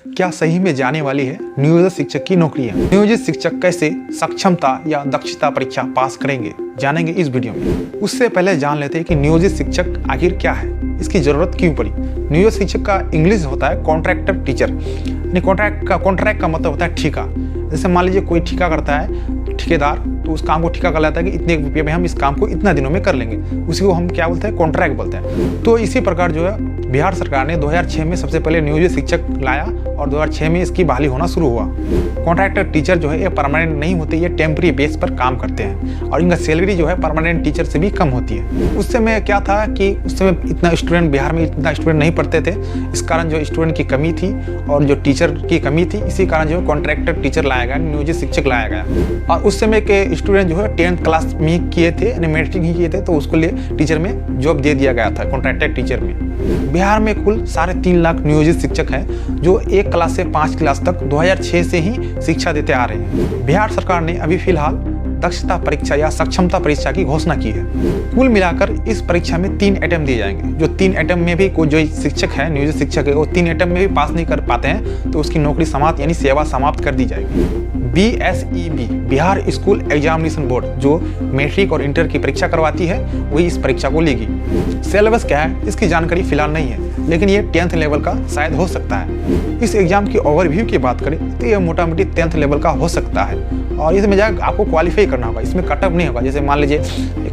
क्या सही में जाने वाली है नियोजित शिक्षक की नौकरियां? नियोजित शिक्षक कैसे सक्षमता या दक्षता परीक्षा पास करेंगे, जानेंगे इस वीडियो में। उससे पहले जान लेते हैं कि नियोजित शिक्षक आखिर क्या है, इसकी जरूरत क्यों पड़ी। नियोजित शिक्षक का इंग्लिश होता है कॉन्ट्रैक्टर टीचर। कॉन्ट्रैक्ट का मतलब होता है ठेका। जैसे मान लीजिए कोई ठेका करता है, ठेकेदार, तो उस काम को ठेका कर लेता है कि इतने रुपये में हम इस काम को इतना दिनों में कर लेंगे, उसी को हम क्या बोलते हैं, कॉन्ट्रैक्ट बोलते हैं। तो इसी प्रकार जो है बिहार सरकार ने 2006 में सबसे पहले नियोजित शिक्षक लाया और 2006 में इसकी बहाली होना शुरू हुआ। कॉन्ट्रैक्टर टीचर जो है ये परमानेंट नहीं होते, ये टेम्परेरी बेस पर काम करते हैं और इनका सैलरी जो है परमानेंट टीचर से भी कम होती है। उस समय क्या था कि उस समय इतना स्टूडेंट बिहार में इतना स्टूडेंट नहीं पढ़ते थे, इस कारण जो स्टूडेंट की कमी थी और जो टीचर की कमी थी, इसी कारण जो है कॉन्ट्रैक्टर टीचर लाया गया, नियोजित शिक्षक लाया गया। और उस समय के स्टूडेंट जो है 10th क्लास में किए थे, यानी मैट्रिक ही किए थे, तो उसको लिए टीचर में जॉब दे दिया गया था, कॉन्ट्रैक्टर टीचर में। बिहार में कुल 3.5 लाख नियोजित शिक्षक हैं जो 1 क्लास से 5 क्लास तक 2006 से ही शिक्षा देते आ रहे हैं। बिहार सरकार ने अभी फिलहाल दक्षता परीक्षा या सक्षमता परीक्षा की घोषणा की है। कुल मिलाकर इस परीक्षा में 3 अटेम्प्ट दिए जाएंगे। जो 3 अटेम्प्ट में भी कोई जो शिक्षक है, नियोजित शिक्षक है, वो 3 अटेम्प्ट में भी पास नहीं कर पाते हैं तो उसकी नौकरी समाप्त यानी सेवा समाप्त कर दी जाएगी। BSEB Bihar school examination board जो मैट्रिक और इंटर की परीक्षा करवाती है, वही इस परीक्षा को लेगी। सिलेबस क्या है इसकी जानकारी फिलहाल नहीं है, लेकिन ये 10th लेवल का शायद हो सकता है। इस एग्जाम की ओवरव्यू की बात करें तो ये मोटा मोटी 10th लेवल का हो सकता है और इसमें जाकर आपको क्वालिफाई करना होगा। इसमें कटअप नहीं होगा। जैसे मान लीजिए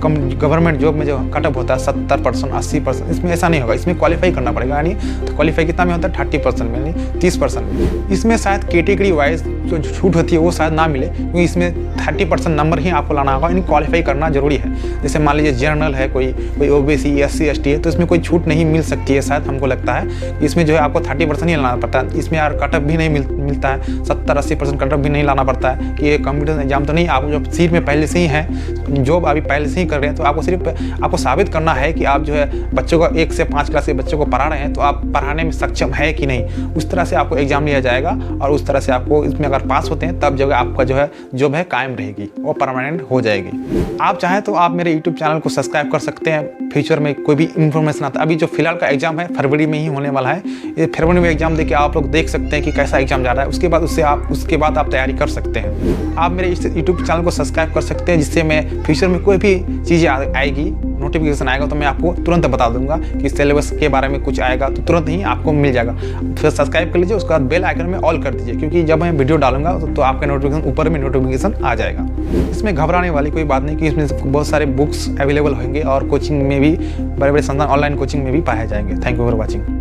गवर्नमेंट जॉब में जो कटअप होता है 70%, 80%, इसमें ऐसा नहीं होगा। इसमें क्वालिफाई करना पड़ेगा, यानी तो क्वालिफाई कितना में होता है 30% में, यानी 30% में। इसमें शायद कैटेगरी वाइज जो छूट होती है वो शायद ना मिले, क्योंकि इसमें 30% नंबर ही आपको लाना होगा, यानी क्वालिफाई करना जरूरी है। जैसे मान लीजिए जनरल है, कोई OBC SC ST है, तो इसमें कोई छूट नहीं मिल सकती है। शायद हमको लगता है इसमें जो है आपको 30% ही लाना पड़ता है। इसमें यार कटअप भी नहीं मिलता है, 70-80% कटअप भी नहीं लाना पड़ता है कि ये कंप्यूटर एग्जाम तो नहीं। आप जो सीट में पहले से ही हैं, जॉब अभी पहले से ही कर रहे हैं, तो आपको सिर्फ आपको साबित करना है कि आप जो है बच्चों को 1 से 5 क्लास के बच्चों को पढ़ा रहे हैं, तो आप पढ़ाने में सक्षम है कि नहीं। उस तरह से आपको एग्जाम लिया जाएगा और उस तरह से आपको इसमें अगर पास होते हैं तब जगह आपका जो है जॉब है कायम रहेगी, वो परमानेंट हो जाएगी। आप चाहें तो आप मेरे YouTube चैनल को सब्सक्राइब कर सकते हैं। फ्यूचर में कोई भी इंफॉर्मेशन आता है, अभी जो फिलहाल का एग्जाम है फरवरी में ही होने वाला है, ये फरवरी में एग्जाम देके आप लोग देख सकते हैं कि कैसा एग्जाम जा रहा है। उसके बाद आप तैयारी कर सकते हैं। आप मेरे इस YouTube चैनल को सब्सक्राइब कर सकते हैं, जिससे मैं फ्यूचर में कोई भी चीज़ें आएगी, नोटिफिकेशन आएगा तो मैं आपको तुरंत बता दूंगा कि सिलेबस के बारे में कुछ आएगा तो तुरंत ही आपको मिल जाएगा। फिर सब्सक्राइब कर लीजिए, उसके बाद बेल आइकन में ऑल कर दीजिए, क्योंकि जब मैं वीडियो डालूंगा तो आपके नोटिफिकेशन ऊपर में नोटिफिकेशन आ जाएगा। इसमें घबराने वाली कोई बात नहीं कि इसमें बहुत सारे बुक्स अवेलेबल होंगे और कोचिंग में भी बड़े-बड़े संस्थान ऑनलाइन कोचिंग में भी पाए जाएंगे। Thank you for watching.